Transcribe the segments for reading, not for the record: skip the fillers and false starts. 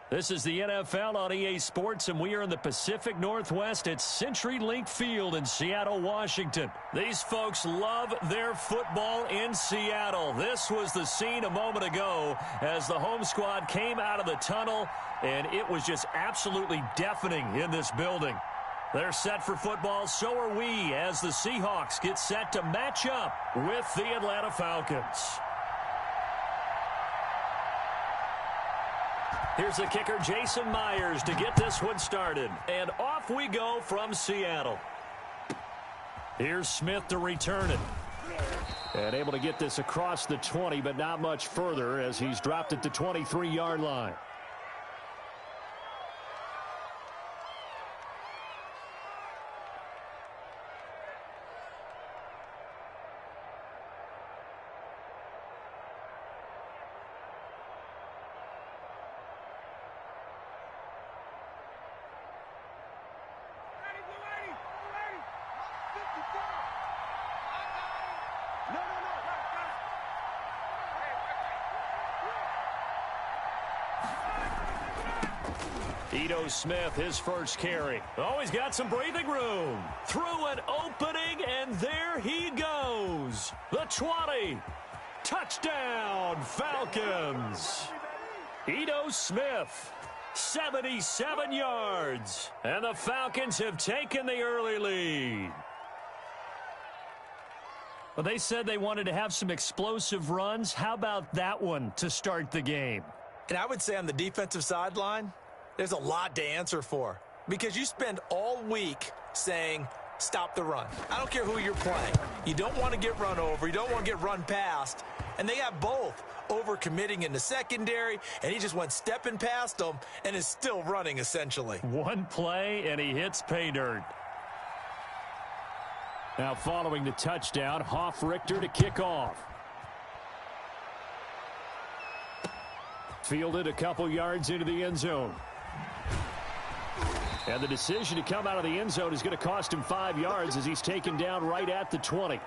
This is the NFL on EA Sports, and we are in the Pacific Northwest at CenturyLink Field in Seattle, Washington. These folks love their football in Seattle. This was the scene a moment ago as the home squad came out of the tunnel, and it was just absolutely deafening in this building. They're set for football, so are we, as the Seahawks get set to match up with the Atlanta Falcons. Here's the kicker, Jason Myers, to get this one started. And off we go from Seattle. Here's Smith to return it. And able to get this across the 20, but not much further as he's dropped at the 23-yard line. Smith, his first carry. Oh, he's got some breathing room. Through an opening, and there he goes. The 20. Touchdown, Falcons. Ito Smith, 77 yards. And the Falcons have taken the early lead. Well, they said they wanted to have some explosive runs. How about that one to start the game? And I would say on the defensive sideline, there's a lot to answer for because you spend all week saying, stop the run. I don't care who you're playing. You don't want to get run over. You don't want to get run past. And they have both over-committing in the secondary, and he just went stepping past them and is still running, essentially. One play, and he hits pay dirt. Now following the touchdown, Hoff-Richter to kick off. Fielded a couple yards into the end zone. And the decision to come out of the end zone is going to cost him 5 yards as he's taken down right at the 20.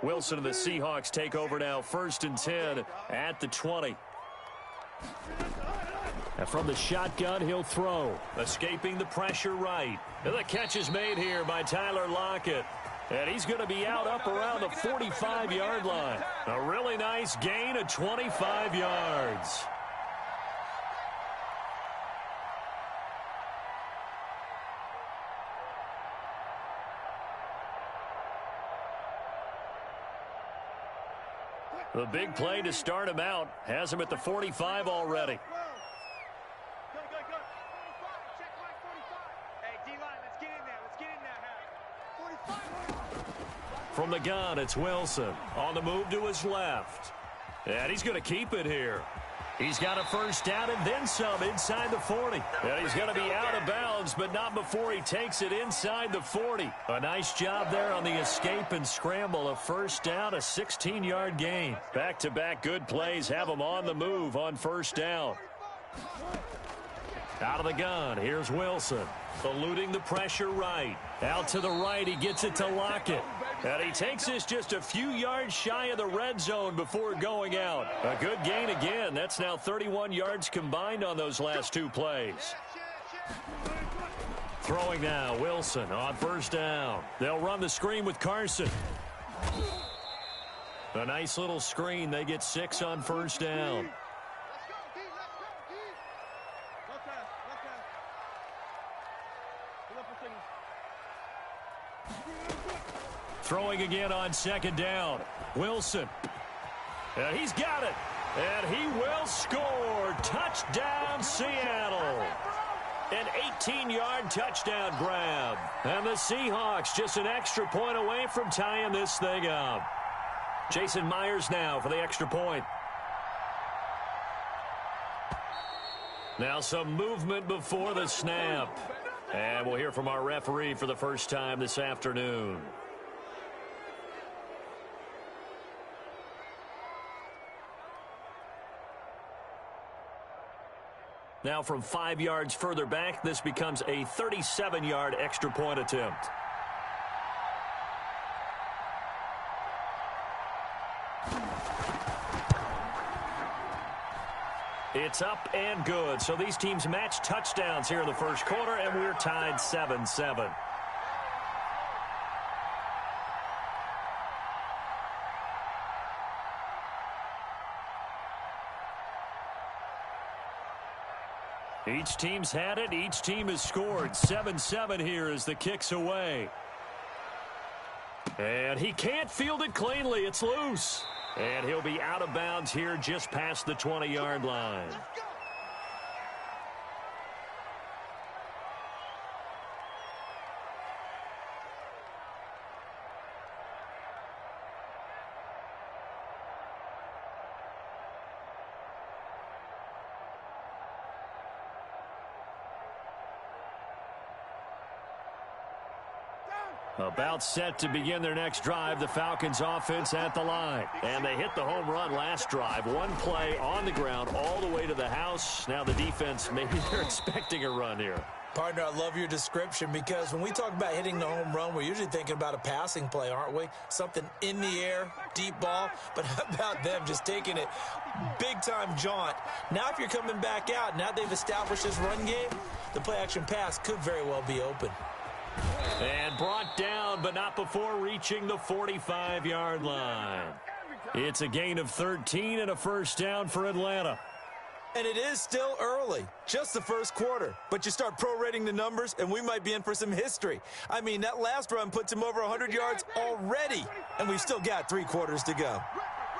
Wilson and the Seahawks take over now, 1st and 10 at the 20. And from the shotgun, he'll throw. Escaping the pressure right. And the catch is made here by Tyler Lockett. And he's going to be out up around the 45-yard line. A really nice gain of 25 yards. The big play to start him out has him at the 45 already. From the gun, it's Wilson. On the move to his left. And he's going to keep it here. He's got a first down and then some inside the 40. And he's going to be out of bounds, but not before he takes it inside the 40. A nice job there on the escape and scramble. A first down, a 16-yard gain. Back-to-back good plays have him on the move on first down. Out of the gun, here's Wilson. Eluding the pressure right. Out to the right, he gets it to Lockett. And he takes this just a few yards shy of the red zone before going out. A good gain again. That's now 31 yards combined on those last two plays. Throwing now, Wilson on first down. They'll run the screen with Carson. A nice little screen. They get 6 on first down. Throwing again on second down. Wilson. And he's got it. And he will score. Touchdown, Seattle. An 18-yard touchdown grab. And the Seahawks just an extra point away from tying this thing up. Jason Myers now for the extra point. Now some movement before the snap. And we'll hear from our referee for the first time this afternoon. Now from 5 yards further back, this becomes a 37-yard extra point attempt. It's up and good. So these teams match touchdowns here in the first quarter, and we're tied 7-7. Each team's had it. Each team has scored. 7-7 here as the kick's away. And he can't field it cleanly. It's loose. And he'll be out of bounds here just past the 20-yard line. About set to begin their next drive, the Falcons offense at the line. And they hit the home run last drive. One play on the ground all the way to the house. Now the defense, maybe they're expecting a run here. Partner, I love your description because when we talk about hitting the home run, we're usually thinking about a passing play, aren't we? Something in the air, deep ball. But how about them just taking it big-time jaunt? Now if you're coming back out, now they've established this run game, the play-action pass could very well be open. And brought down, but not before reaching the 45-yard line. It's a gain of 13 and a first down for Atlanta. And it is still early, just the first quarter. But you start prorating the numbers, and we might be in for some history. I mean, that last run puts him over 100 yards already, and we've still got 3 quarters to go.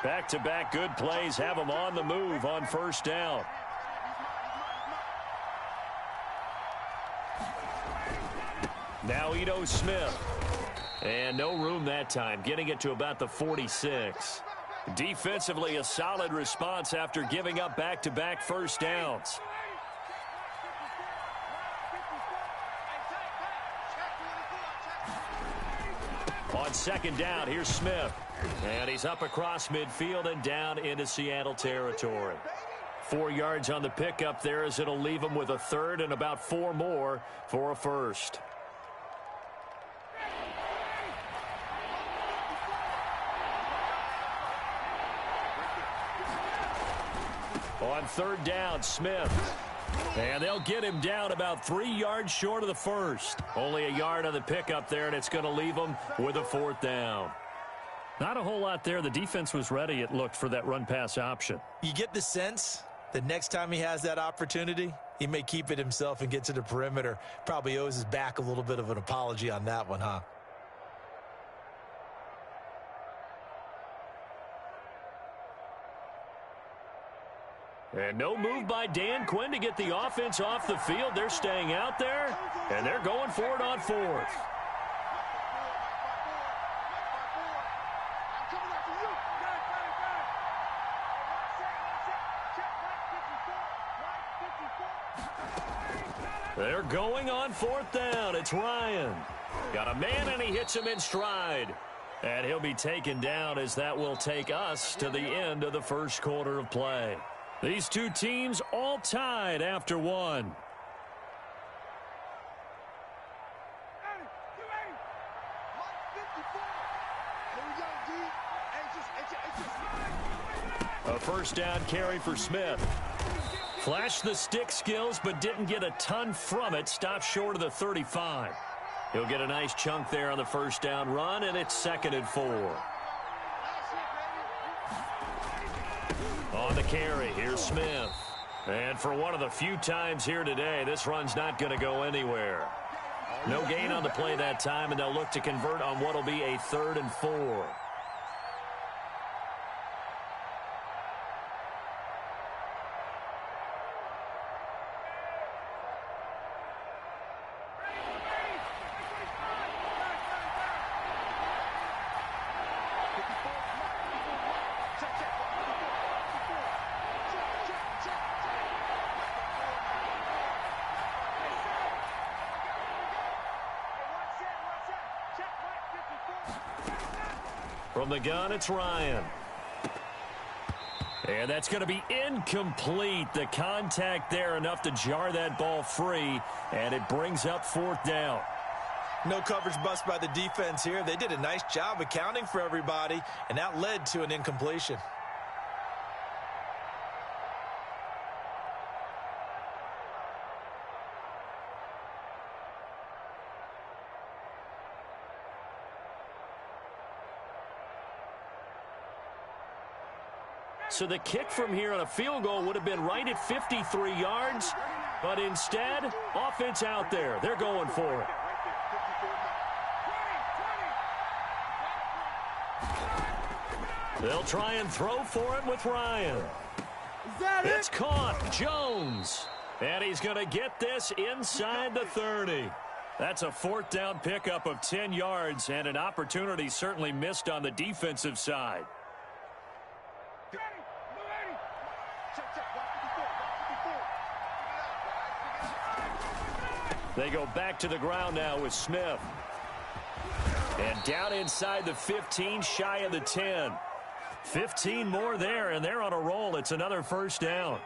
Back-to-back good plays have him on the move on first down. Now Ito Smith. And no room that time, getting it to about the 46. Defensively, a solid response after giving up back-to-back first downs. On second down, here's Smith. And he's up across midfield and down into Seattle territory. 4 yards on the pickup there as it'll leave him with a third and about 4 more for a first. On third down, Smith. And they'll get him down about 3 yards short of the first. Only a yard on the pickup there, and it's going to leave him with a 4th down. Not a whole lot there. The defense was ready, it looked, for that run-pass option. You get the sense that next time he has that opportunity, he may keep it himself and get to the perimeter. Probably owes his back a little bit of an apology on that one, huh? And no move by Dan Quinn to get the offense off the field. They're staying out there, and they're going for it on 4th. They're going on 4th down. It's Ryan. Got a man, and he hits him in stride. And he'll be taken down as that will take us to the end of the first quarter of play. These two teams all tied after one. A first down carry for Smith. Flashed the stick skills, but didn't get a ton from it. Stopped short of the 35. He'll get a nice chunk there on the first down run, and it's 2nd and 4. On the carry, here's Smith. And for one of the few times here today, this run's not going to go anywhere. No gain on the play that time, and they'll look to convert on what will be a 3rd and 4. From the gun, it's Ryan. And that's going to be incomplete. The contact there enough to jar that ball free, and it brings up 4th down. No coverage bust by the defense here. They did a nice job accounting for everybody, and that led to an incompletion. So the kick from here on a field goal would have been right at 53 yards, but instead, offense out there. They're going for it. They'll try and throw for it with Ryan. It's caught. Jones. And he's going to get this inside the 30. That's a 4th down pickup of 10 yards and an opportunity certainly missed on the defensive side. They go back to the ground now with Smith. And down inside the 15, shy of the 10. 15 more there, and they're on a roll. It's another 1st down.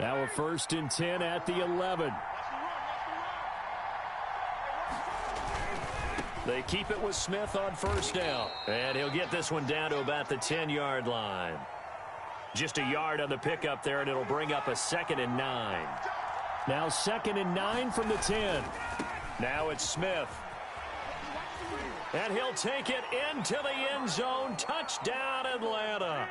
Now a 1st and 10 at the 11. They keep it with Smith on 1st down. And he'll get this one down to about the 10-yard line. Just a yard on the pickup there, and it'll bring up a 2nd and 9. Now 2nd and 9 from the 10. Now it's Smith. And he'll take it into the end zone. Touchdown, Atlanta.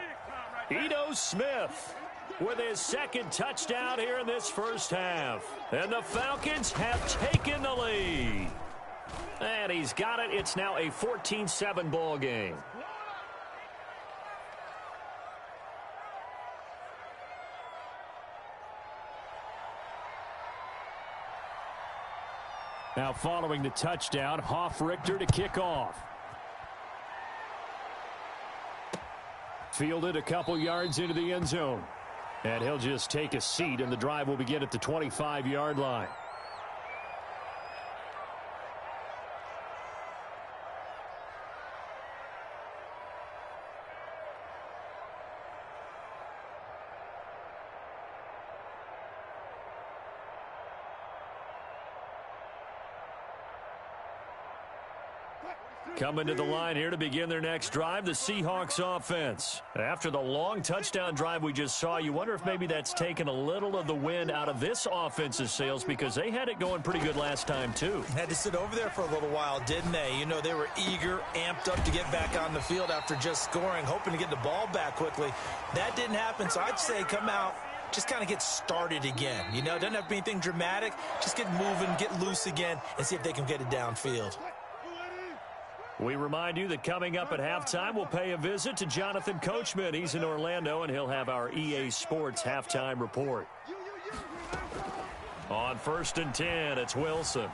Ito Smith with his 2nd touchdown here in this 1st half. And the Falcons have taken the lead. And he's got it. It's now a 14-7 ball game. Now following the touchdown, Hoff-Richter to kick off. Fielded a couple yards into the end zone. And he'll just take a seat, and the drive will begin at the 25-yard line. Coming to the line here to begin their next drive, the Seahawks offense. After the long touchdown drive we just saw, you wonder if maybe that's taken a little of the wind out of this offense's sails because they had it going pretty good last time, too. Had to sit over there for a little while, didn't they? You know, they were eager, amped up to get back on the field after just scoring, hoping to get the ball back quickly. That didn't happen, so I'd say come out, just kind of get started again. You know, doesn't have to be anything dramatic. Just get moving, get loose again, and see if they can get it downfield. We remind you that coming up at halftime, we'll pay a visit to Jonathan Coachman. He's in Orlando, and he'll have our EA Sports halftime report. On 1st and 10, it's Wilson.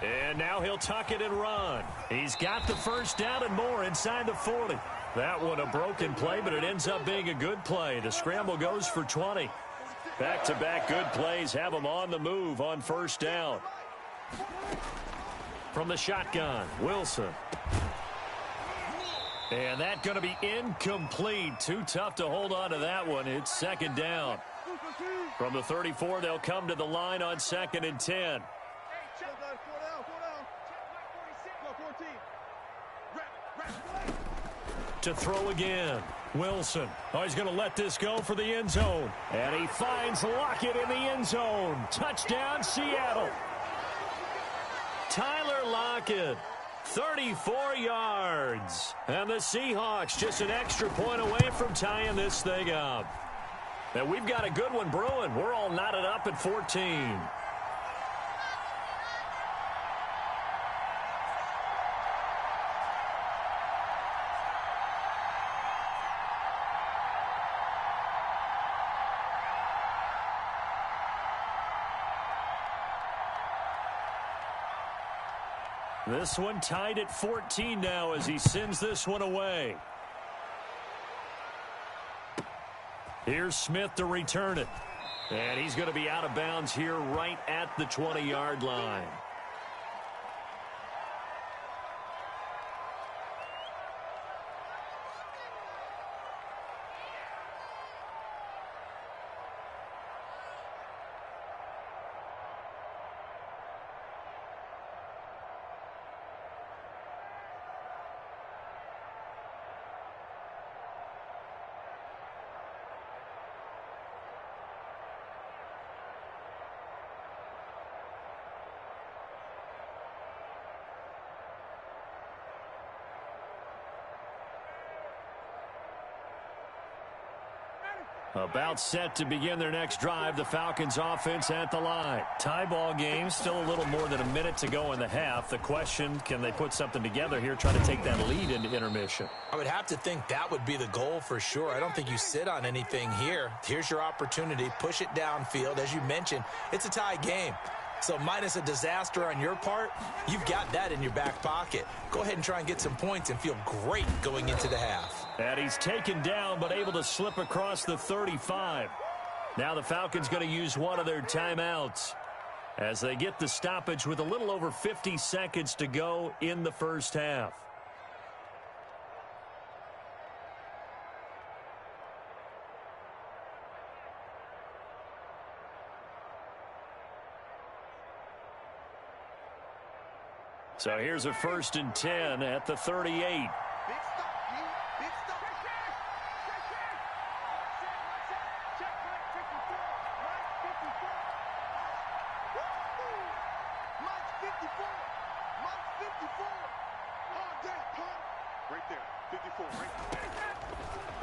And now he'll tuck it and run. He's got the 1st down and more inside the 40. That one a broken play, but it ends up being a good play. The scramble goes for 20. Back-to-back good plays have him on the move on 1st down. From the shotgun, Wilson. And that's going to be incomplete. Too tough to hold on to that one. It's 2nd down. From the 34, they'll come to the line on 2nd and 10. To throw again, Wilson. Oh, he's going to let this go for the end zone. And he finds Lockett in the end zone. Touchdown, Seattle. Tyler Lockett, 34 yards. And the Seahawks just an extra point away from tying this thing up. And we've got a good one brewing. We're all knotted up at 14. This one tied at 14 now as he sends this one away. Here's Smith to return it. And he's going to be out of bounds here right at the 20-yard line. About set to begin their next drive, the Falcons offense at the line. Tie ball game, still a little more than a minute to go in the half. The question, can they put something together here, try to take that lead into intermission? I would have to think that would be the goal for sure. I don't think you sit on anything here. Here's your opportunity. Push it downfield. As you mentioned, it's a tie game. So minus a disaster on your part, you've got that in your back pocket. Go ahead and try and get some points and feel great going into the half. And he's taken down but able to slip across the 35. Now the Falcons going to use one of their timeouts as they get the stoppage with a little over 50 seconds to go in the first half. So here's a 1st and 10 at the 38.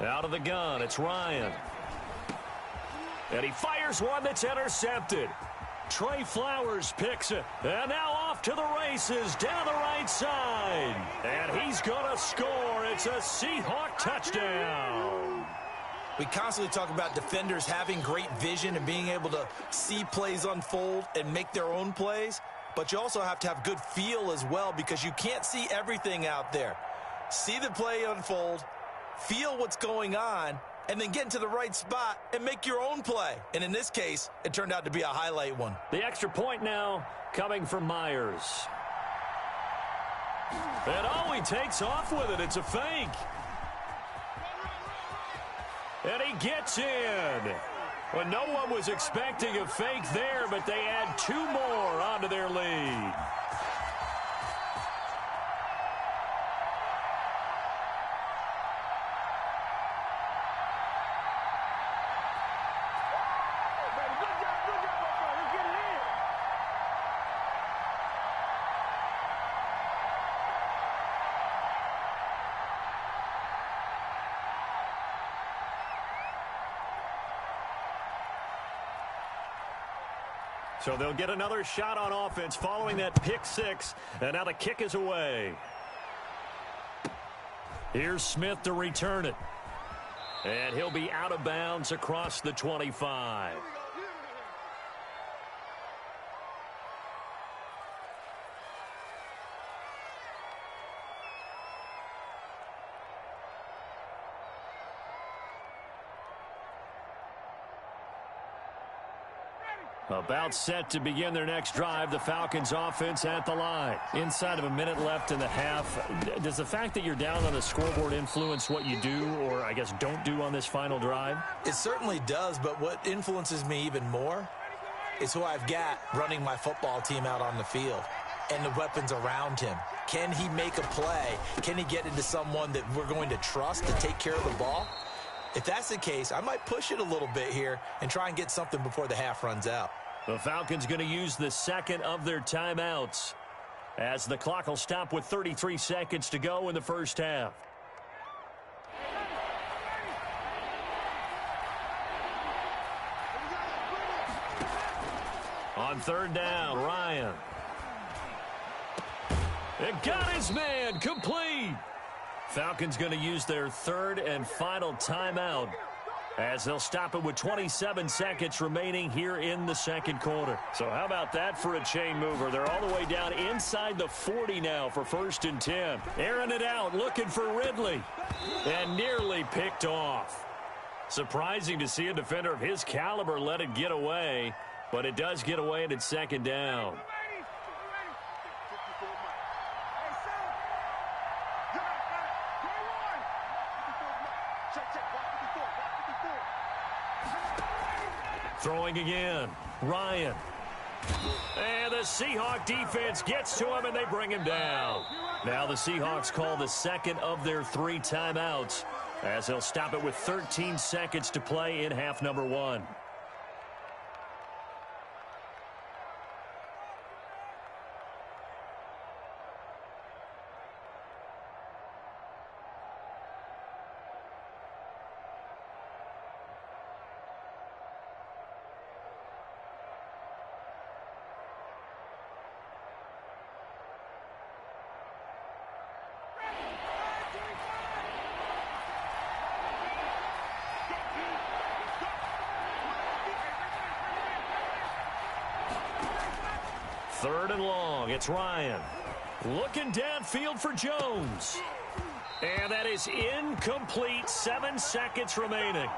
Out of the gun, it's Ryan. And he fires one that's intercepted. Trey Flowers picks it. And now off to the races down the right side. And he's going to score. It's a Seahawk touchdown. We constantly talk about defenders having great vision and being able to see plays unfold and make their own plays. But you also have to have good feel as well because you can't see everything out there. See the play unfold, feel what's going on, and then get into the right spot and make your own play. And in this case, it turned out to be a highlight one. The extra point now coming from Myers. And oh, he takes off with it. It's a fake. And he gets in. Well, no one was expecting a fake there, but they add 2 more onto their lead. So they'll get another shot on offense following that pick 6. And now the kick is away. Here's Smith to return it. And he'll be out of bounds across the 25. About set to begin their next drive, the Falcons offense at the line. Inside of a minute left in the half, does the fact that you're down on the scoreboard influence what you do or, I guess, don't do on this final drive? It certainly does, but what influences me even more is who I've got running my football team out on the field and the weapons around him. Can he make a play? Can he get into someone that we're going to trust to take care of the ball? If that's the case, I might push it a little bit here and try and get something before the half runs out. The Falcons going to use the second of their timeouts as the clock will stop with 33 seconds to go in the first half. On 3rd down, Ryan. It got his man complete. Falcons going to use their 3rd and final timeout as they'll stop it with 27 seconds remaining here in the second quarter. So how about that for a chain mover? They're all the way down inside the 40 now for 1st and 10. Airing it out, looking for Ridley. And nearly picked off. Surprising to see a defender of his caliber let it get away, but it does get away and it's 2nd down. Throwing again, Ryan. And the Seahawk defense gets to him and they bring him down. Now the Seahawks call the second of their 3 timeouts as they'll stop it with 13 seconds to play in half number 1. Third and long. It's Ryan. Looking downfield for Jones. And that is incomplete. 7 seconds remaining.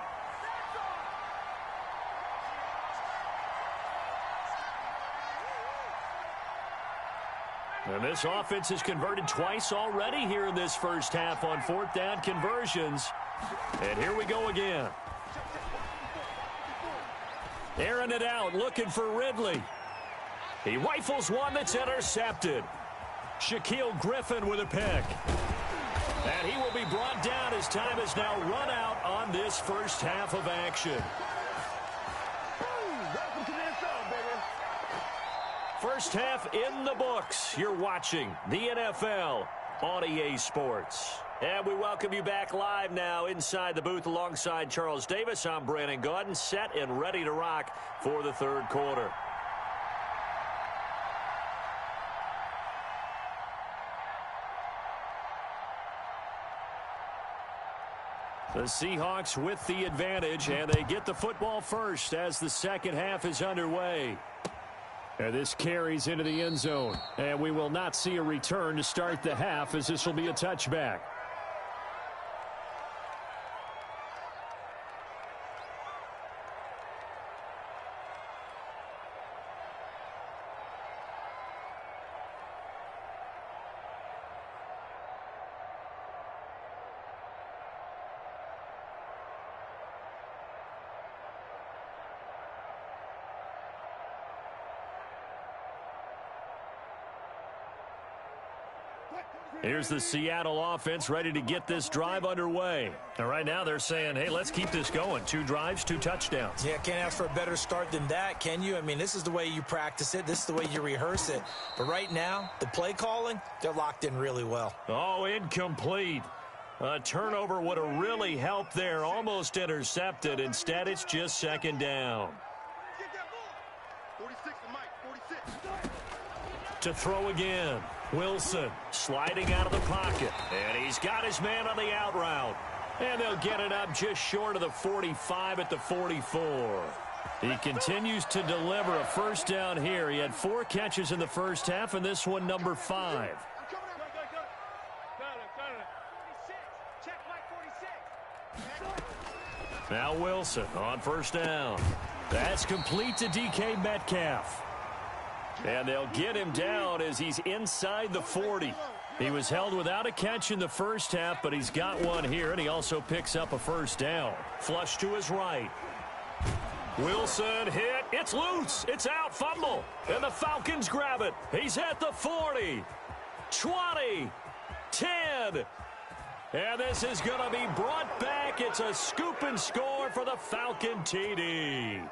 And this offense has converted twice already here in this first half on fourth down conversions. And here we go again. Airing it out, looking for Ridley. He rifles one that's intercepted. Shaquille Griffin with a pick. And he will be brought down as time has now run out on this first half of action. First half in the books. You're watching the NFL on EA Sports. And we welcome you back live now inside the booth alongside Charles Davis. I'm Brandon Gaudin, set and ready to rock for the third quarter. The Seahawks with the advantage, and they get the football first as the second half is underway. And this carries into the end zone. And we will not see a return to start the half, as this will be a touchback. Here's the Seattle offense ready to get this drive underway. And right now they're saying, hey, let's keep this going. 2 drives, 2 touchdowns. Yeah, can't ask for a better start than that, can you? I mean, this is the way you practice it. This is the way you rehearse it. But right now, the play calling, they're locked in really well. Oh, incomplete. A turnover would have really helped there. Almost intercepted. Instead, it's just second down. To throw again. Wilson sliding out of the pocket. And he's got his man on the out route. And they'll get it up just short of the 45 at the 44. He continues to deliver a first down here. He had 4 catches in the first half, and this one number 5. Now Wilson on first down. That's complete to DK Metcalf. And they'll get him down as he's inside the 40. He was held without a catch in the first half, but he's got one here, and he also picks up a first down. Flush to his right. Wilson hit. It's loose. It's out. Fumble. And the Falcons grab it. He's at the 40. 20. 10. And this is going to be brought back. It's a scoop and score for the Falcon TD.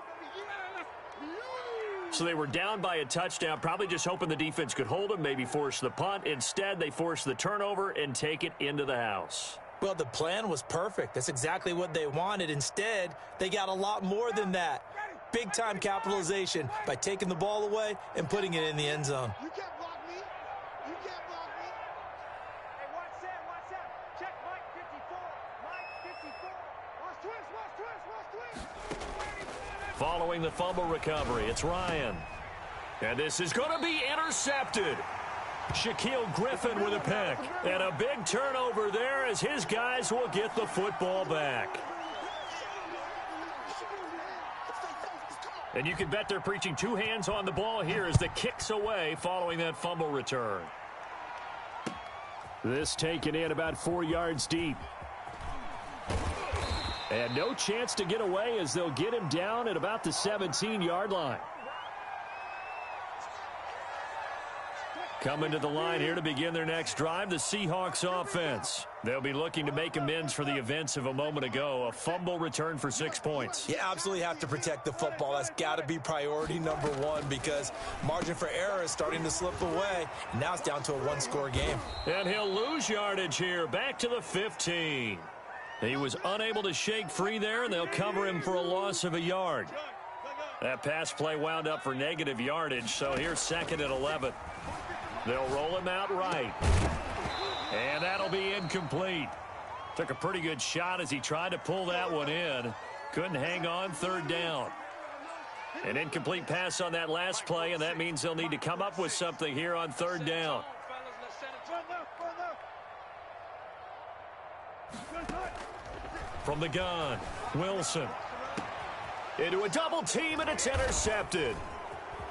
So they were down by a touchdown, probably just hoping the defense could hold them, maybe force the punt. Instead, they force the turnover and take it into the house. Well, the plan was perfect. That's exactly what they wanted. Instead, they got a lot more than that. Big-time capitalization by taking the ball away and putting it in the end zone. You can't block me. You can't block me. Hey, watch that. Check Mike 54. Mike 54. Watch twist. Following the fumble recovery, it's Ryan. And this is going to be intercepted. Shaquille Griffin with a pick. And a big turnover there as his guys will get the football back. And you can bet they're preaching 2 hands on the ball here as the kick's away following that fumble return. This taken in about 4 yards deep. And no chance to get away as they'll get him down at about the 17-yard line. Coming to the line here to begin their next drive, the Seahawks offense. They'll be looking to make amends for the events of a moment ago. A fumble return for 6 points. You absolutely have to protect the football. That's got to be priority number 1 because margin for error is starting to slip away. And now it's down to a 1-score game. And he'll lose yardage here, back to the 15. He was unable to shake free there, and they'll cover him for a loss of a yard. That pass play wound up for negative yardage, so here's 2nd and 11. They'll roll him out right. And that'll be incomplete. Took a pretty good shot as he tried to pull that one in. Couldn't hang on, 3rd down. An incomplete pass on that last play, and that means they'll need to come up with something here on third down. From the gun, Wilson. Into a double team, and it's intercepted.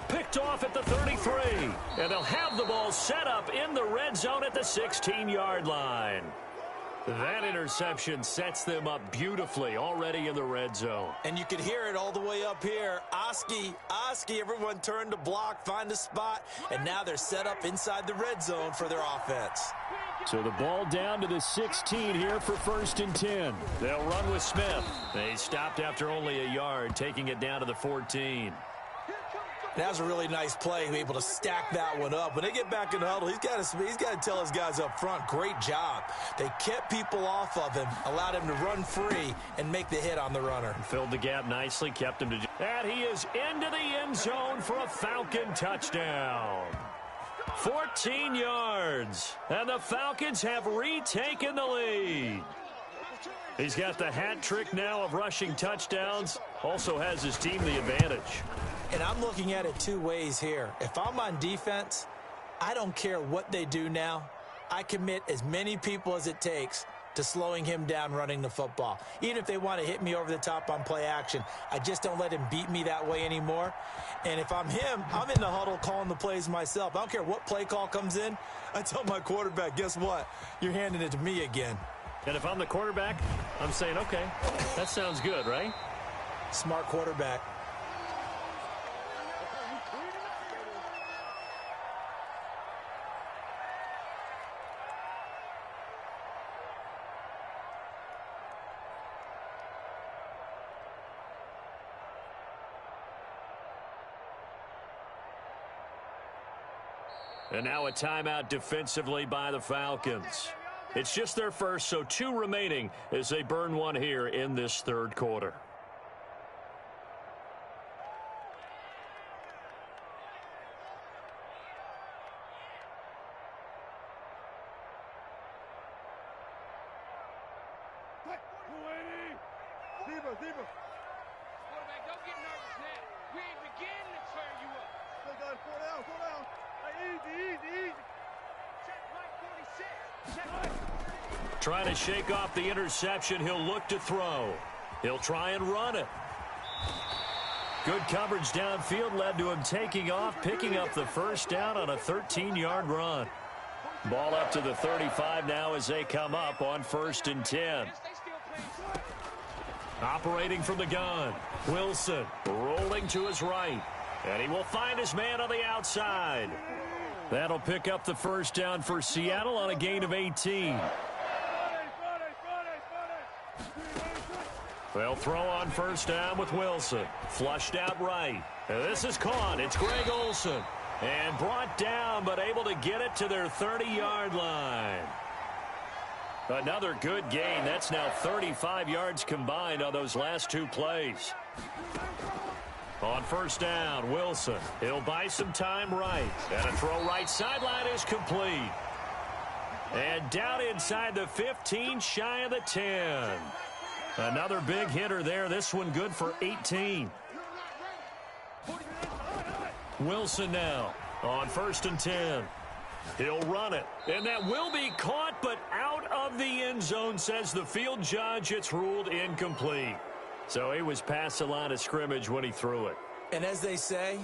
Picked off at the 33, and they'll have the ball set up in the red zone at the 16-yard line. That interception sets them up beautifully already in the red zone. And you could hear it all the way up here. Oski, everyone turned to block, find a spot, and now they're set up inside the red zone for their offense. So the ball down to the 16 here for 1st and 10. They'll run with Smith. They stopped after only a yard, taking it down to the 14. That was a really nice play, able to stack that one up. When they get back in the huddle, he's got to tell his guys up front, great job. They kept people off of him, allowed him to run free and make the hit on the runner. Filled the gap nicely, kept him to... And he is into the end zone for a Falcon touchdown. 14 yards, and the Falcons have retaken the lead. He's got the hat trick now of rushing touchdowns, also has his team the advantage. And I'm looking at it two ways here. If I'm on defense, I don't care what they do now. I commit as many people as it takes to slowing him down running the football. Even if they want to hit me over the top on play action, I just don't let him beat me that way anymore. And if I'm him, I'm in the huddle calling the plays myself. I don't care what play call comes in. I tell my quarterback, guess what? You're handing it to me again. And if I'm the quarterback, I'm saying, okay, that sounds good, right? Smart quarterback. And now a timeout defensively by the Falcons. It's just their first, so 2 remaining as they burn one here in this third quarter. Quarterback, don't get nervous now. We ain't beginning to turn you up. Slow down. Easy. Check Mike 46. Check Mike. Trying to shake off the interception. He'll look to throw. He'll try and run it. Good coverage downfield led to him taking off, picking up the first down on a 13-yard run. Ball up to the 35 now as they come up on 1st and 10. Operating from the gun, Wilson rolling to his right. And he will find his man on the outside. That'll pick up the first down for Seattle on a gain of 18. They'll throw on first down with Wilson. Flushed out right. And this is caught. It's Greg Olsen. And brought down, but able to get it to their 30-yard line. Another good gain. That's now 35 yards combined on those last 2 plays. On first down, Wilson. He'll buy some time right. And a throw right sideline is complete. And down inside the 15, shy of the 10. Another big hitter there. This one good for 18. Wilson now on 1st and 10. He'll run it. And that will be caught, but out of the end zone, says the field judge. It's ruled incomplete. So he was past the line of scrimmage when he threw it. And as they say,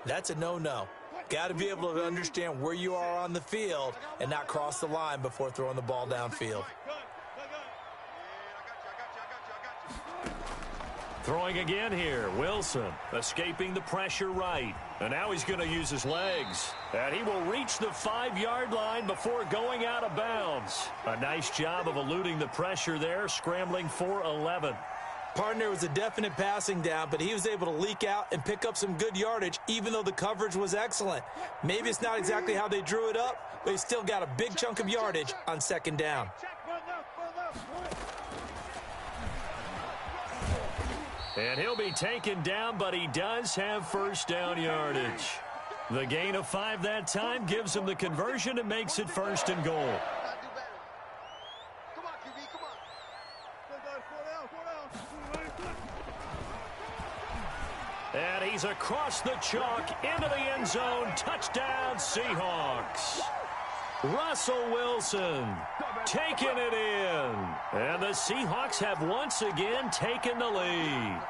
that's a no-no. Got to be able to understand where you are on the field and not cross the line before throwing the ball downfield. Throwing again here, Wilson escaping the pressure right. And now he's going to use his legs. And he will reach the 5-yard line before going out of bounds. A nice job of eluding the pressure there, scrambling for 11. Partner was a definite passing down, but he was able to leak out and pick up some good yardage, even though the coverage was excellent. Maybe it's not exactly how they drew it up, but he still got a big chunk of yardage on second down. And he'll be taken down, but he does have first down yardage. The gain of 5 that time gives him the conversion and makes it 1st and goal. And he He's across the chalk into the end zone. Touchdown, Seahawks. Russell Wilson taking it in. And the Seahawks have once again taken the lead.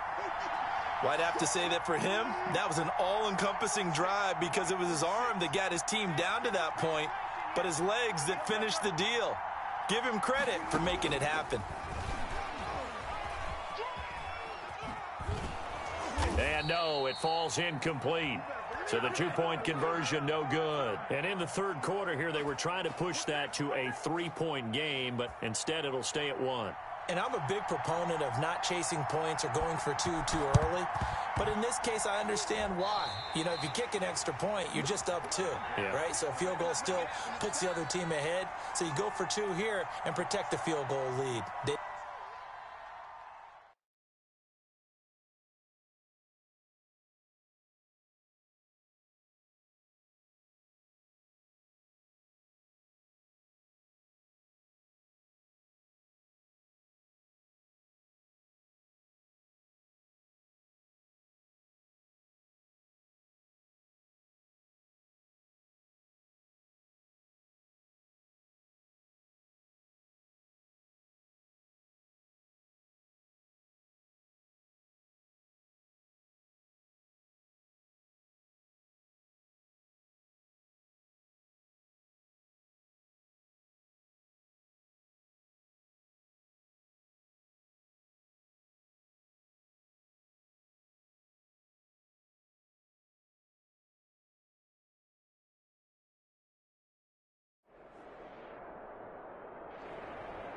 Well, I'd have to say that for him, that was an all-encompassing drive because it was his arm that got his team down to that point, but his legs that finished the deal. Give him credit for making it happen. And no, it falls incomplete. So the two-point conversion, no good. And in the third quarter here, they were trying to push that to a three-point game, but instead it'll stay at one. And I'm a big proponent of not chasing points or going for two too early. But in this case, I understand why. You know, if you kick an extra point, you're just up two, right? So a field goal still puts the other team ahead. So you go for two here and protect the field goal lead.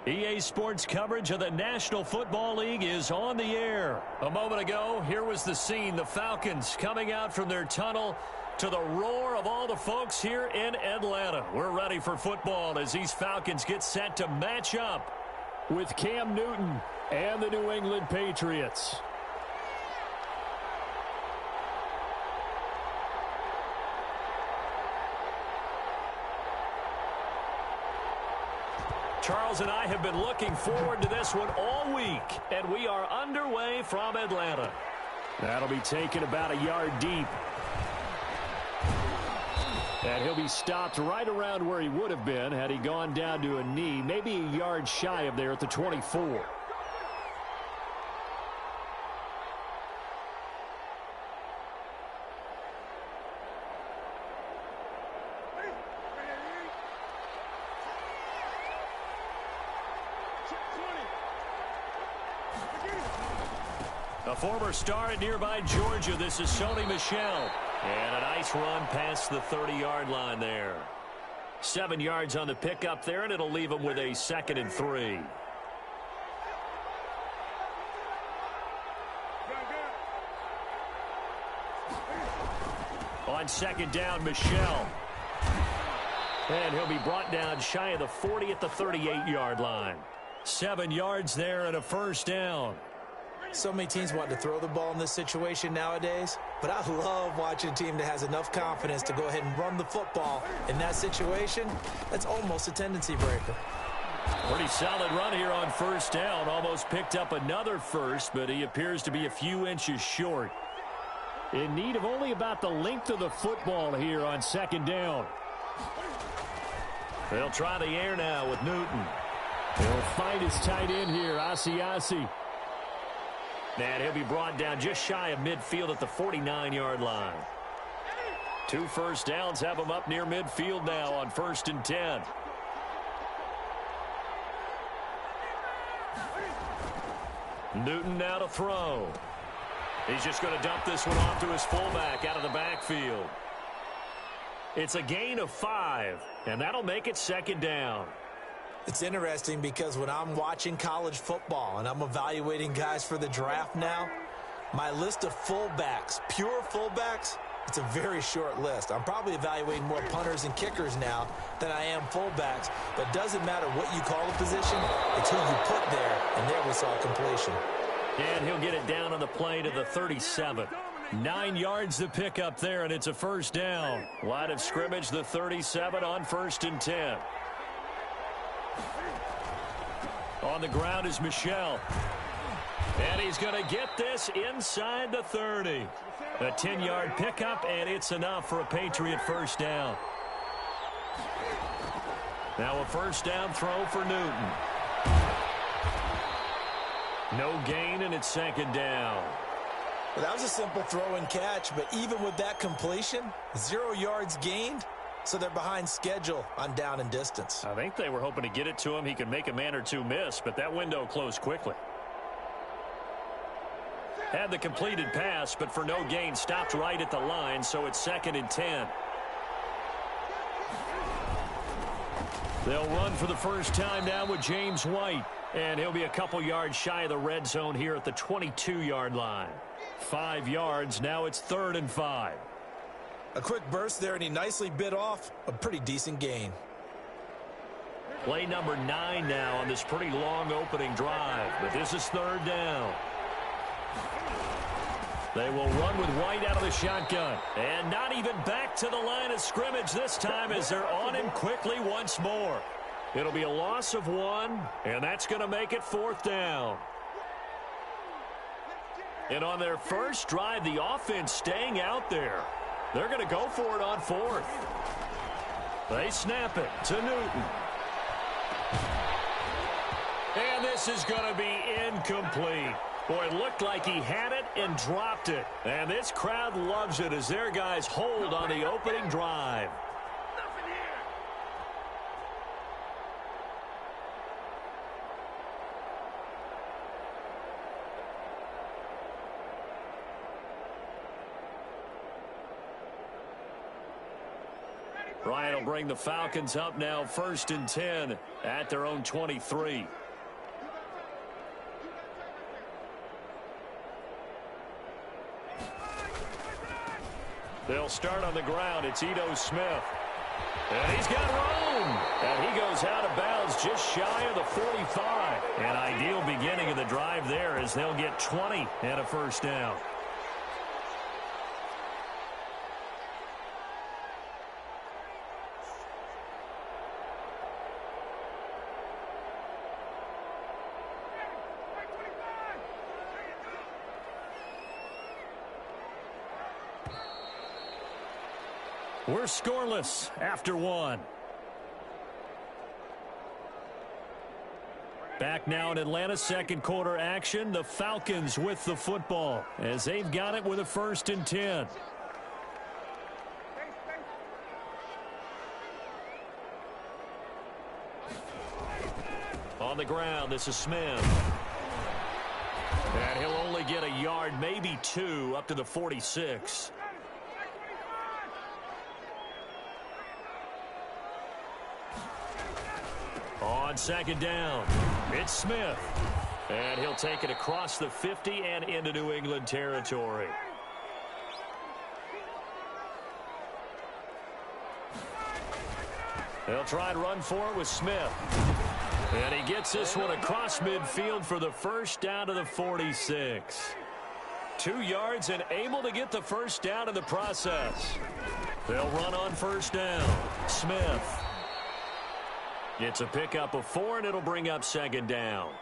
EA Sports coverage of the National Football League is on the air. A moment ago, here was the scene. The Falcons coming out from their tunnel to the roar of all the folks here in Atlanta. We're ready for football as these Falcons get set to match up with Cam Newton and the New England Patriots. Charles and I have been looking forward to this one all week, and we are underway from Atlanta. That'll be taken about a yard deep. And he'll be stopped right around where he would have been had he gone down to a knee, maybe a yard shy of there at the 24. A former star at nearby Georgia, this is Sony Michel. And a nice run past the 30-yard line there. 7 yards on the pickup there, and it'll leave him with a 2nd and 3. On 2nd down, Michel. And he'll be brought down shy of the 40 at the 38-yard line. 7 yards there and a first down. So many teams want to throw the ball in this situation nowadays, but I love watching a team that has enough confidence to go ahead and run the football in that situation. That's almost a tendency breaker. Pretty solid run here on first down. Almost picked up another first, but he appears to be a few inches short. In need of only about the length of the football here on 2nd down. They'll try the air now with Newton. He'll find his tight end here, Asiasi. And he'll be brought down just shy of midfield at the 49-yard line. 2 first downs have him up near midfield now on 1st and 10. Newton now to throw. He's just going to dump this one off to his fullback out of the backfield. It's a gain of 5, and that'll make it 2nd down. It's interesting because when I'm watching college football and I'm evaluating guys for the draft now, my list of fullbacks, pure fullbacks, it's a very short list. I'm probably evaluating more punters and kickers now than I am fullbacks, but it doesn't matter what you call the position, it's who you put there, and there we saw completion. And he'll get it down on the play to the 37. 9 yards to pick up there, and it's a first down. Line of scrimmage, the 37 on 1st and 10. On the ground is Michel. And he's going to get this inside the 30. A 10-yard pickup, and it's enough for a Patriot first down. Now a first down throw for Newton. No gain, and it's second down. Well, that was a simple throw and catch, but even with that completion, 0 yards gained, so they're behind schedule on down and distance. I think they were hoping to get it to him. He could make a man or two miss, but that window closed quickly. Had the completed pass, but for no gain, stopped right at the line, so it's 2nd and 10. They'll run for the first time now with James White, and he'll be a couple yards shy of the red zone here at the 22-yard line. 5 yards, now it's 3rd and 5. A quick burst there, and he nicely bit off a pretty decent gain. Play number 9 now on this pretty long opening drive, but this is 3rd down. They will run with White out of the shotgun. And not even back to the line of scrimmage this time as they're on him quickly once more. It'll be a loss of 1, and that's going to make it 4th down. And on their first drive, the offense staying out there. They're going to go for it on 4th. They snap it to Newton. And this is going to be incomplete. Boy, it looked like he had it and dropped it. And this crowd loves it as their guys hold on the opening drive. Ryan will bring the Falcons up now 1st and 10 at their own 23. They'll start on the ground. It's Ito Smith. And he's got room. And he goes out of bounds just shy of the 45. An ideal beginning of the drive there as they'll get 20 and a first down. We're scoreless after 1. Back now in Atlanta's second quarter action. The Falcons with the football as they've got it with a 1st and 10. On the ground, this is Smith. And he'll only get a yard, maybe 2, up to the 46. On 2nd down, it's Smith. And he'll take it across the 50 and into New England territory. They'll try and run for it with Smith. And he gets this one across midfield for the first down to the 46. 2 yards and able to get the first down in the process. They'll run on 1st down. Smith. It's a pickup of 4, and it'll bring up 2nd down.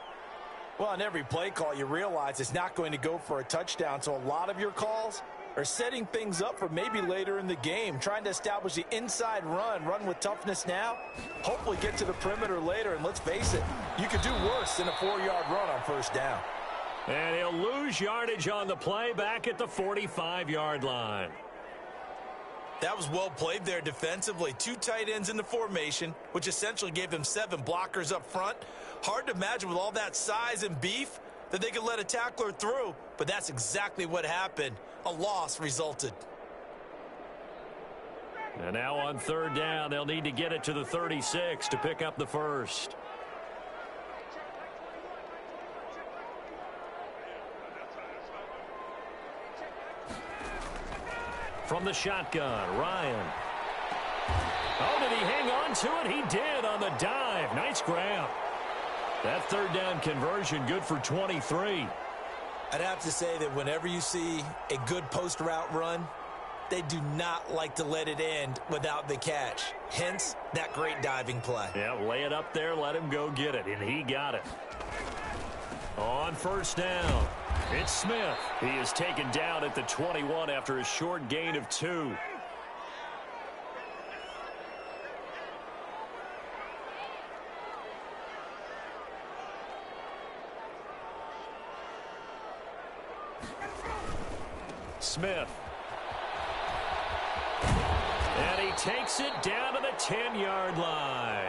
Well, on every play call, you realize it's not going to go for a touchdown, so a lot of your calls are setting things up for maybe later in the game, trying to establish the inside run with toughness now, hopefully get to the perimeter later, and let's face it, you could do worse than a 4-yard run on 1st down. And he'll lose yardage on the play back at the 45-yard line. That was well played there defensively. 2 tight ends in the formation, which essentially gave them 7 blockers up front. Hard to imagine with all that size and beef that they could let a tackler through, but that's exactly what happened. A loss resulted. And now on 3rd down, they'll need to get it to the 36 to pick up the first. From the shotgun, Ryan. Oh, did he hang on to it? He did on the dive. Nice grab. That 3rd down conversion good for 23. I'd have to say that whenever you see a good post route run, they do not like to let it end without the catch. Hence, that great diving play. Yeah, lay it up there, let him go get it, and he got it. On first down, it's Smith. He is taken down at the 21 after a short gain of 2. Smith. And he takes it down to the 10-yard line.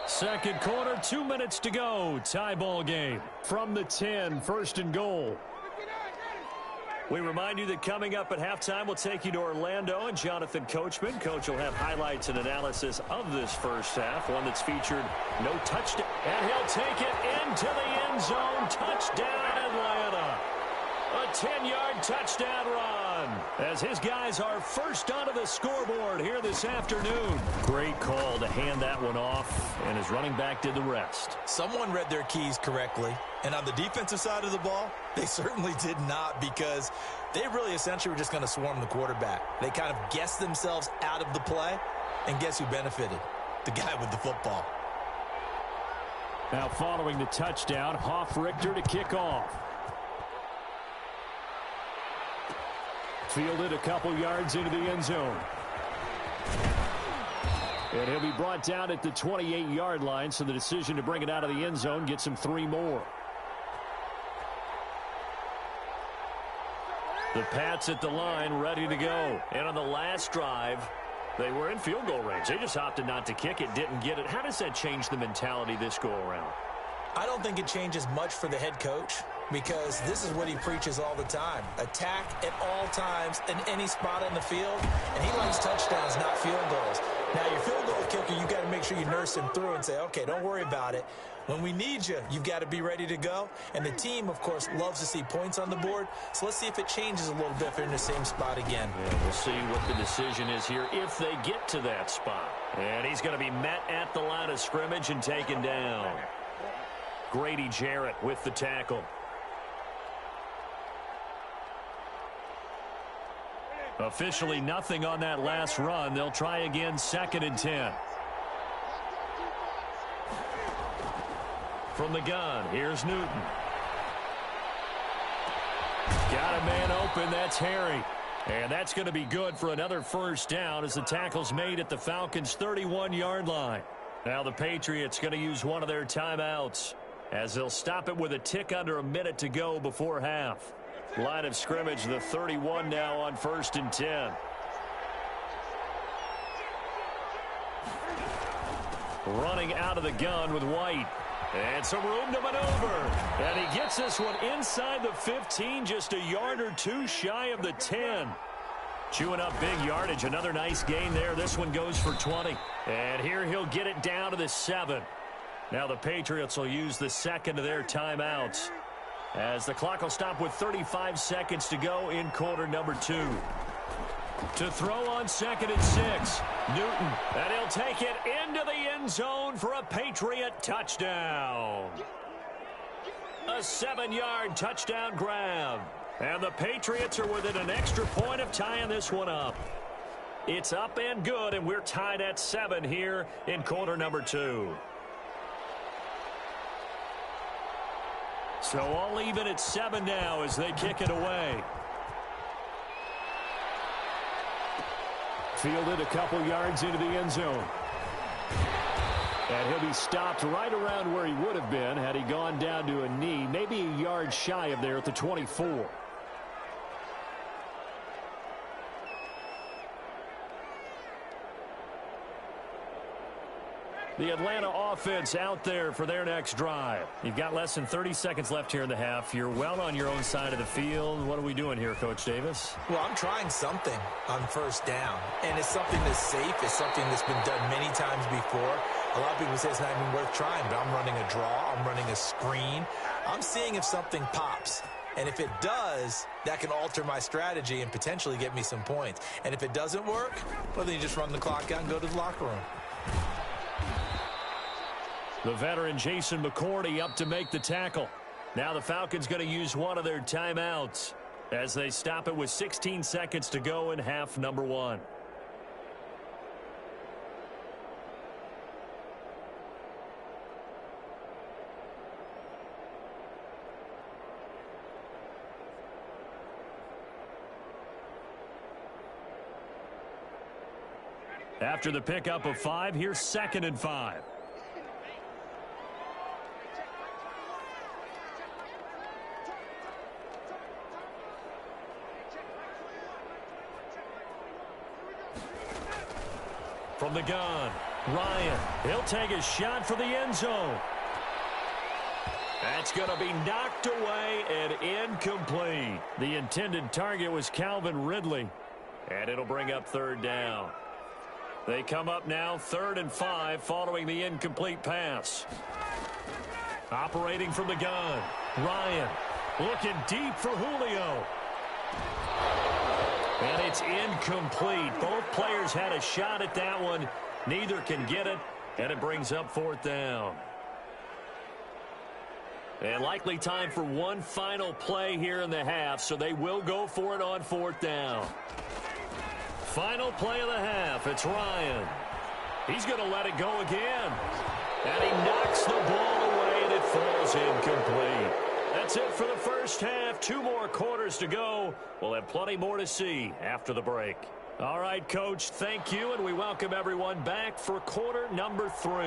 Second quarter, 2 minutes to go. Tie ball game. From the 10, first and goal. We remind you that coming up at halftime, we'll take you to Orlando and Jonathan Coachman. Coach will have highlights and analysis of this first half, one that's featured no touchdown. And he'll take it into the end zone. Touchdown, Atlanta. A 10-yard touchdown run as his guys are first onto the scoreboard here this afternoon. Great call to hand that one off, and his running back did the rest. Someone read their keys correctly, and on the defensive side of the ball, they certainly did not, because they really essentially were just going to swarm the quarterback. They kind of guessed themselves out of the play, and guess who benefited? The guy with the football. Now following the touchdown, Hoff-Richter to kick off. Fielded a couple yards into the end zone. And he'll be brought down at the 28-yard line, so the decision to bring it out of the end zone gets him 3 more. The Pats at the line, ready to go. And on the last drive, they were in field goal range. They just opted not to kick it, didn't get it. How does that change the mentality this go-around? I don't think it changes much for the head coach, because this is what he preaches all the time. Attack at all times in any spot on the field, and he likes touchdowns, not field goals. Now, your field goal kicker, you've got to make sure you nurse him through and say, okay, don't worry about it. When we need you, you've got to be ready to go. And the team, of course, loves to see points on the board. So let's see if it changes a little bit if they're in the same spot again. Yeah, we'll see what the decision is here if they get to that spot. And he's going to be met at the line of scrimmage and taken down. Grady Jarrett with the tackle. Officially nothing on that last run. They'll try again, 2nd and 10. From the gun, here's Newton. Got a man open, that's Harry. And that's going to be good for another first down as the tackle's made at the Falcons' 31-yard line. Now the Patriots going to use one of their timeouts as they'll stop it with a tick under a minute to go before half. Line of scrimmage, the 31 now on 1st and 10. Running out of the gun with White. And some room to maneuver. And he gets this one inside the 15, just a yard or 2 shy of the 10. Chewing up big yardage. Another nice gain there. This one goes for 20. And here he'll get it down to the 7. Now the Patriots will use the second of their timeouts, as the clock will stop with 35 seconds to go in quarter number 2. To throw on 2nd and 6. Newton. And he'll take it into the end zone for a Patriot touchdown. A 7-yard touchdown grab. And the Patriots are within an extra point of tying this one up. It's up and good, and we're tied at 7 here in quarter number 2. So all even at 7 now as they kick it away. Fielded a couple yards into the end zone. And he'll be stopped right around where he would have been had he gone down to a knee, maybe a yard shy of there at the 24. The Atlanta offense out there for their next drive. You've got less than 30 seconds left here in the half. You're well on your own side of the field. What are we doing here, Coach Davis? Well, I'm trying something on first down, and it's something that's safe. It's something that's been done many times before. A lot of people say it's not even worth trying, but I'm running a draw. I'm running a screen. I'm seeing if something pops. And if it does, that can alter my strategy and potentially get me some points. And if it doesn't work, well, then you just run the clock out and go to the locker room. The veteran Jason McCourty up to make the tackle. Now the Falcons going to use one of their timeouts as they stop it with 16 seconds to go in half number 1. After the pickup of 5, here's 2nd and 5. From the gun, Ryan. He'll take a shot for the end zone. That's going to be knocked away and incomplete. The intended target was Calvin Ridley. And it'll bring up 3rd down. They come up now 3rd and 5 following the incomplete pass. Operating from the gun, Ryan looking deep for Julio. And it's incomplete. Both players had a shot at that one. Neither can get it, and it brings up 4th down. And likely time for one final play here in the half, so they will go for it on 4th down. Final play of the half. It's Ryan. He's going to let it go again. And he knocks the ball away, and it falls incomplete. That's it for the first half. 2 more quarters to go. We'll have plenty more to see after the break. All right, Coach, thank you, and we welcome everyone back for quarter number 3.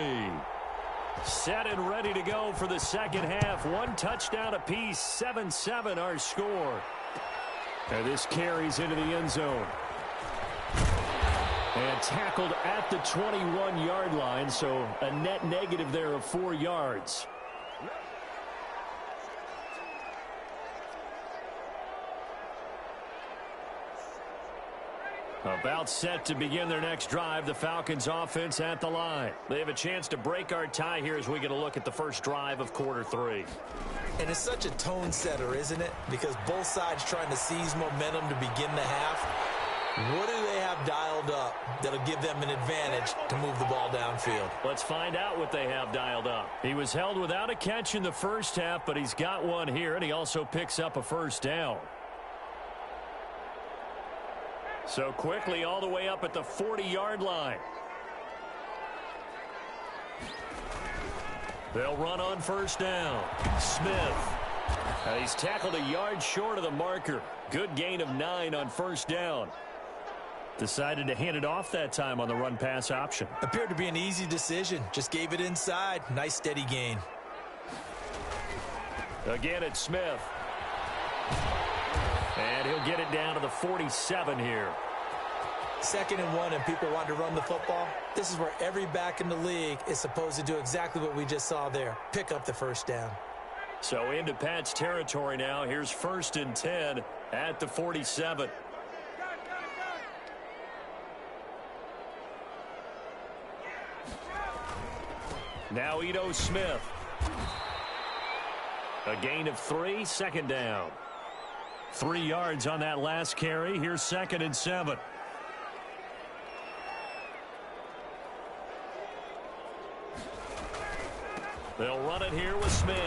Set and ready to go for the second half. 1 touchdown apiece, 7-7 our score. And this carries into the end zone. And tackled at the 21-yard line, so a net negative there of 4 yards. About set to begin their next drive, the Falcons offense at the line. They have a chance to break our tie here as we get a look at the first drive of quarter 3. And it's such a tone setter, isn't it? Because both sides trying to seize momentum to begin the half. What do they have dialed up that'll give them an advantage to move the ball downfield? Let's find out what they have dialed up. He was held without a catch in the first half, but he's got one here, and he also picks up a 1st down. So quickly all the way up at the 40-yard line. They'll run on 1st down. Smith. He's tackled a yard short of the marker. Good gain of 9 on 1st down. Decided to hand it off that time on the run-pass option. Appeared to be an easy decision. Just gave it inside. Nice steady gain. Again, it's Smith. And he'll get it down to the 47 here. 2nd and 1, and people want to run the football. This is where every back in the league is supposed to do exactly what we just saw there. Pick up the 1st down. So into Pat's territory now. Here's 1st and 10 at the 47. Now Ito Smith. A gain of 3, 2nd down. 3 yards on that last carry. Here's 2nd and 7. They'll run it here with Smith.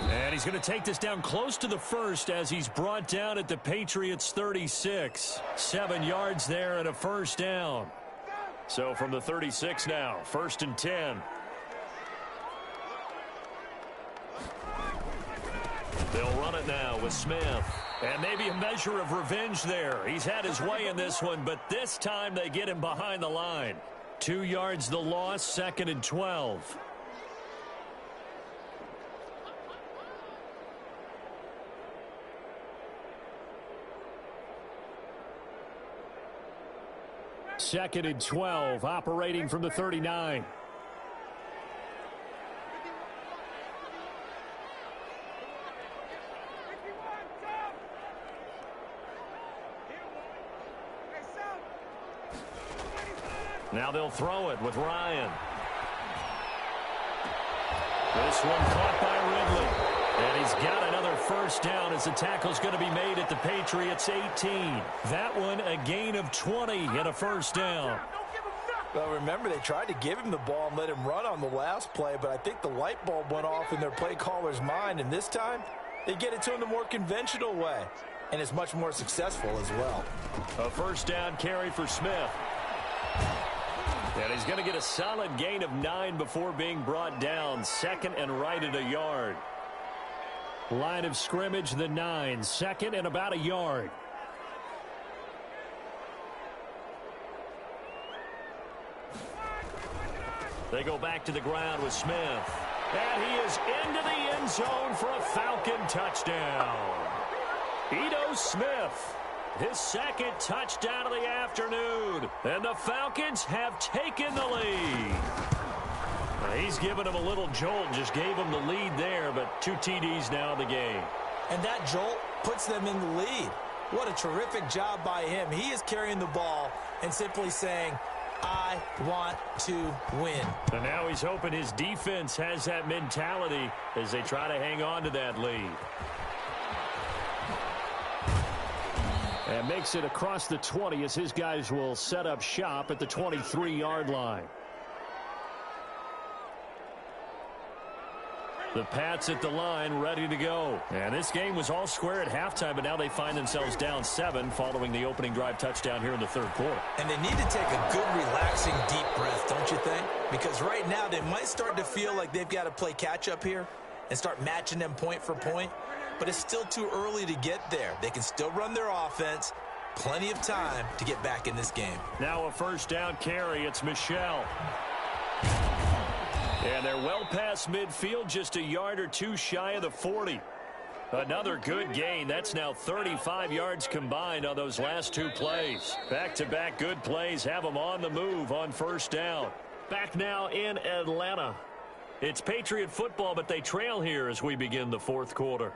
And he's going to take this down close to the 1st as he's brought down at the Patriots 36. 7 yards there and a 1st down. So from the 36 now, 1st and 10. They'll run it now with Smith. And maybe a measure of revenge there. He's had his way in this one, but this time they get him behind the line. 2 yards the loss, 2nd and 12. Second and 12, operating from the 39. Now they'll throw it with Ryan. This one caught by Ridley. And he's got another 1st down as the tackle's going to be made at the Patriots 18. That one a gain of 20 and a 1st down. Well, remember, they tried to give him the ball and let him run on the last play, but I think the light bulb went off in their play caller's mind, and this time they get it to him the more conventional way, and it's much more successful as well. A 1st down carry for Smith. And he's going to get a solid gain of 9 before being brought down. 2nd and right at a yard. Line of scrimmage, the 9. 2nd and about a yard. They go back to the ground with Smith. And he is into the end zone for a Falcon touchdown. Ito Smith, his second touchdown of the afternoon. And the Falcons have taken the lead. He's given them a little jolt, just gave them the lead there, but 2 TDs now in the game. And that jolt puts them in the lead. What a terrific job by him. He is carrying the ball and simply saying, I want to win. And now he's hoping his defense has that mentality as they try to hang on to that lead. And makes it across the 20 as his guys will set up shop at the 23-yard line. The Pats at the line, ready to go. And this game was all square at halftime, but now they find themselves down 7 following the opening drive touchdown here in the third quarter. And they need to take a good, relaxing, deep breath, don't you think? Because right now they might start to feel like they've got to play catch-up here and start matching them point for point. But it's still too early to get there. They can still run their offense. Plenty of time to get back in this game. Now a first down carry. It's Michel. And they're well past midfield, just a yard or 2 shy of the 40. Another good gain. That's now 35 yards combined on those last 2 plays. Back-to-back good plays have them on the move on first down. Back now in Atlanta. It's Patriot football, but they trail here as we begin the fourth quarter.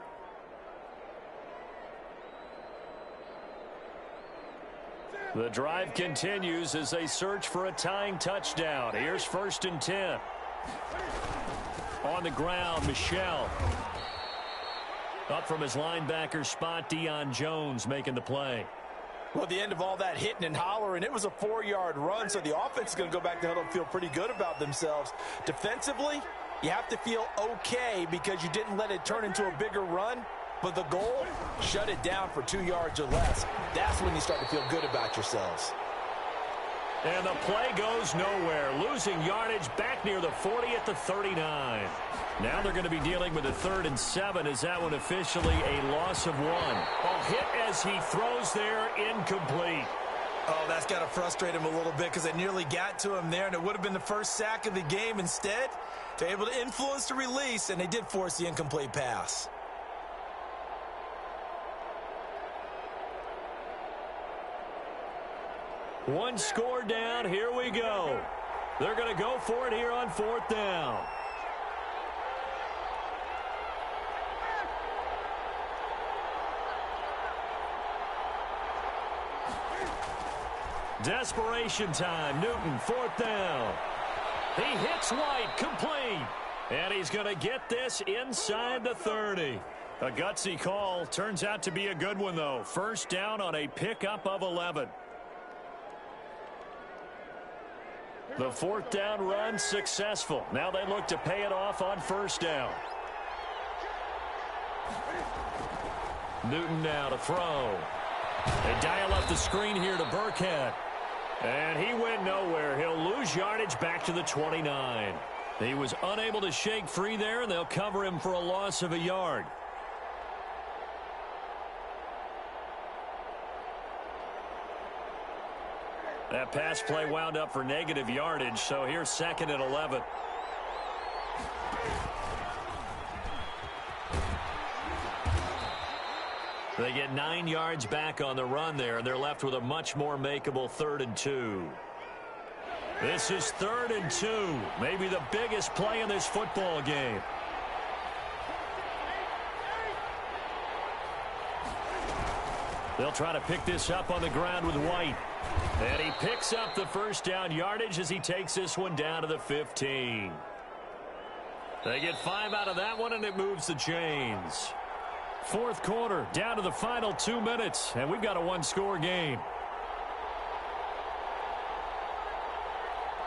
The drive continues as they search for a tying touchdown. Here's 1st and 10. On the ground, Michel. Up from his linebacker spot, Deion Jones making the play. Well, at the end of all that hitting and hollering, it was a 4-yard run, so the offense is going to go back to huddle and feel pretty good about themselves. Defensively, you have to feel okay because you didn't let it turn into a bigger run. But the goal, shut it down for 2 yards or less. That's when you start to feel good about yourselves. And the play goes nowhere. Losing yardage back near the 40 at the 39. Now they're going to be dealing with a 3rd and 7. Is that one officially a loss of 1? A hit as he throws there, incomplete. Oh, that's got to frustrate him a little bit because it nearly got to him there, and it would have been the first sack of the game. Instead, they're able to influence the release, and they did force the incomplete pass. One score down. Here we go. They're going to go for it here on 4th down. Desperation time. Newton, 4th down. He hits White, complete. And he's going to get this inside the 30. A gutsy call. Turns out to be a good one, though. First down on a pickup of 11. The 4th down run successful. Now they look to pay it off on first down. Newton now to throw. They dial up the screen here to Burkhead. And he went nowhere. He'll lose yardage back to the 29. He was unable to shake free there, and they'll cover him for a loss of a yard. That pass play wound up for negative yardage, so here's 2nd and 11. They get 9 yards back on the run there, and they're left with a much more makeable 3rd and 2. This is 3rd and 2, maybe the biggest play in this football game. They'll try to pick this up on the ground with White. And he picks up the first down yardage as he takes this one down to the 15. They get 5 out of that one, and it moves the chains. Fourth quarter, down to the final 2 minutes, and we've got a 1-score game.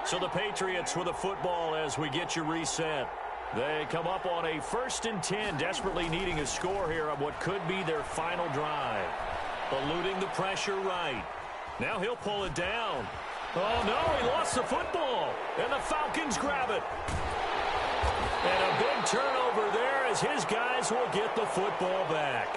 So the Patriots with a football as we get you reset. They come up on a 1st and 10, desperately needing a score here on what could be their final drive. Eluding the pressure right. Now he'll pull it down. Oh, no, he lost the football. And the Falcons grab it. And a big turnover there as his guys will get the football back.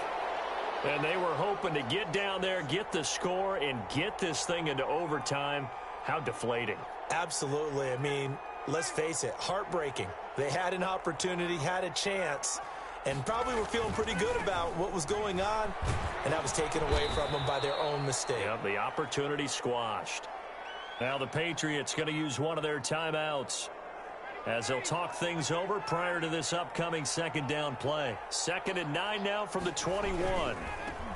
And they were hoping to get down there, get the score, and get this thing into overtime. How deflating. Absolutely. I mean, let's face it, heartbreaking. They had an opportunity, had a chance, and probably were feeling pretty good about what was going on, and that was taken away from them by their own mistake. Yeah, the opportunity squashed. Now the Patriots going to use one of their timeouts as they'll talk things over prior to this upcoming second down play. 2nd and 9 now from the 21.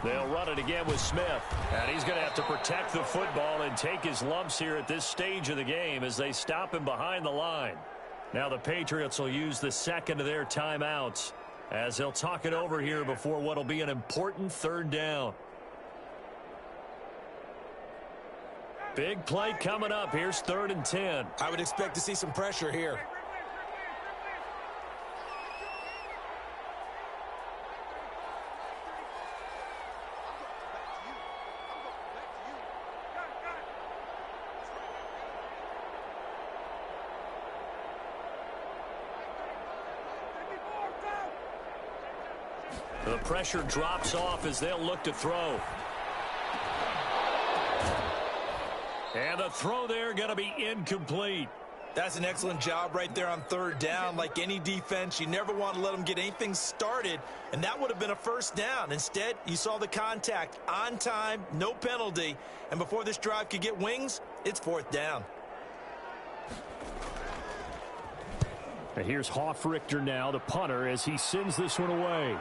They'll run it again with Smith, and he's going to have to protect the football and take his lumps here at this stage of the game as they stop him behind the line. Now the Patriots will use the second of their timeouts as they'll talk it over here before what will be an important 3rd down. Big play coming up. Here's 3rd and 10. I would expect to see some pressure here. The pressure drops off as they'll look to throw. And the throw there going to be incomplete. That's an excellent job right there on 3rd down. Like any defense, you never want to let them get anything started, and that would have been a 1st down. Instead, you saw the contact on time, no penalty, and before this drive could get wings, it's 4th down. And here's Hofrichter now, the punter, as he sends this one away.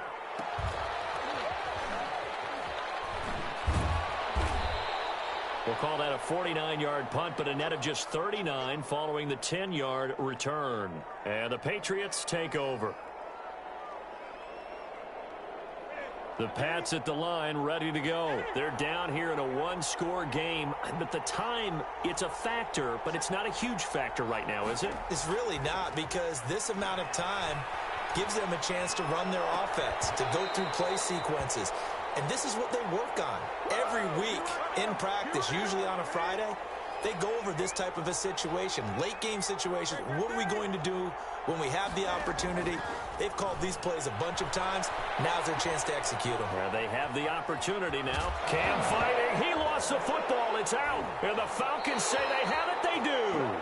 We'll call that a 49-yard punt, but a net of just 39 following the 10-yard return. And the Patriots take over. The Pats at the line, ready to go. They're down here in a one-score game. But the time, it's a factor, but it's not a huge factor right now, is it? It's really not, because this amount of time gives them a chance to run their offense, to go through play sequences. And this is what they work on every week in practice, usually on a Friday. They go over this type of a situation, late game situation. What are we going to do when we have the opportunity? They've called these plays a bunch of times. Now's their chance to execute them. Yeah, they have the opportunity now. Cam fighting. He lost the football. It's out. And the Falcons say they have it. They do.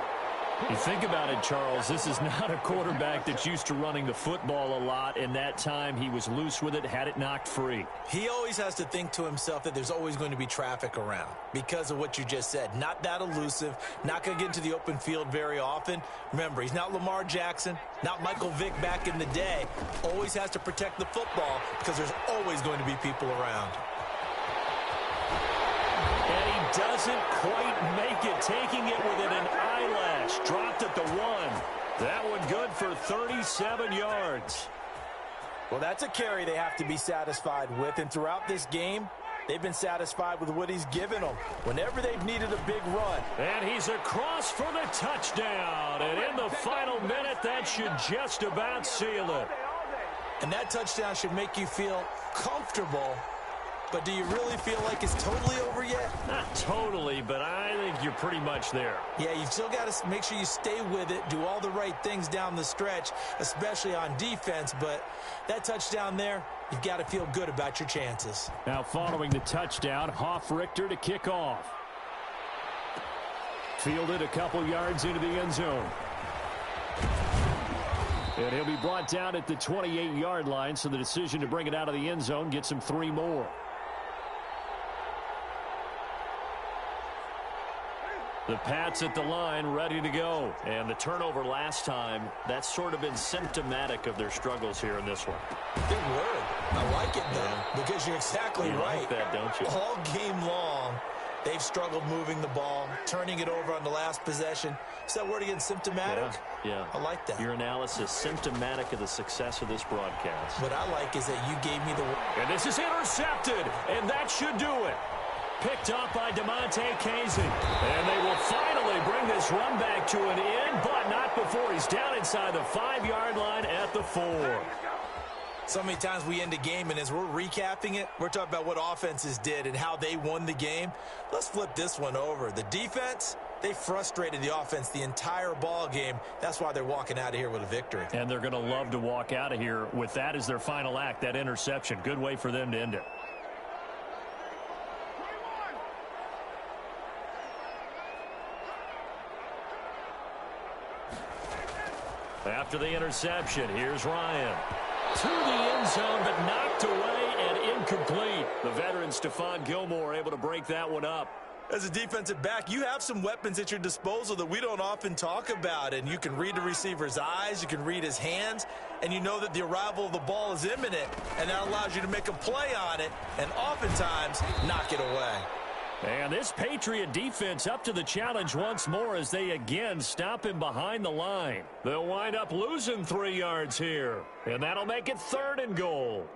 You think about it, Charles, this is not a quarterback that's used to running the football a lot, and that time he was loose with it, had it knocked free. He always has to think to himself that there's always going to be traffic around because of what you just said. Not that elusive, not going to get into the open field very often. Remember, he's not Lamar Jackson, not Michael Vick back in the day. Always has to protect the football because there's always going to be people around. And he doesn't quite make it, taking it within an eyelash. Dropped at the 1. That one good for 37 yards. Well, that's a carry they have to be satisfied with. And throughout this game, they've been satisfied with what he's given them. Whenever they've needed a big run. And he's across for the touchdown. And in the final minute, that should just about seal it. And that touchdown should make you feel comfortable. But do you really feel like it's totally over yet? Not totally, but I think you're pretty much there. Yeah, you've still got to make sure you stay with it, do all the right things down the stretch, especially on defense. But that touchdown there, you've got to feel good about your chances. Now following the touchdown, Hofrichter to kick off. Fielded a couple yards into the end zone. And he'll be brought down at the 28-yard line, so the decision to bring it out of the end zone gets him 3 more. The Pats at the line, ready to go. And the turnover last time, that's sort of been symptomatic of their struggles here in this one. Good word. I like it, though, because you're exactly right. You like that, don't you? All game long, they've struggled moving the ball, turning it over on the last possession. Is that word again, symptomatic? Yeah. I like that. Your analysis, symptomatic of the success of this broadcast. What I like is that you gave me the... And this is intercepted, and that should do it. Picked up by DeMonte Casey. And they will finally bring this run back to an end, but not before he's down inside the 5-yard line at the 4. So many times we end a game, and as we're recapping it, we're talking about what offenses did and how they won the game. Let's flip this one over. The defense, they frustrated the offense the entire ball game. That's why they're walking out of here with a victory. And they're going to love to walk out of here with that as their final act, that interception. Good way for them to end it. After the interception, here's Ryan. To the end zone, but knocked away and incomplete. The veteran Stephon Gilmore able to break that one up. As a defensive back, you have some weapons at your disposal that we don't often talk about. And you can read the receiver's eyes, you can read his hands, and you know that the arrival of the ball is imminent. And that allows you to make a play on it and oftentimes knock it away. And this Patriot defense up to the challenge once more as they again stop him behind the line. They'll wind up losing 3 yards here. And that'll make it 3rd and goal.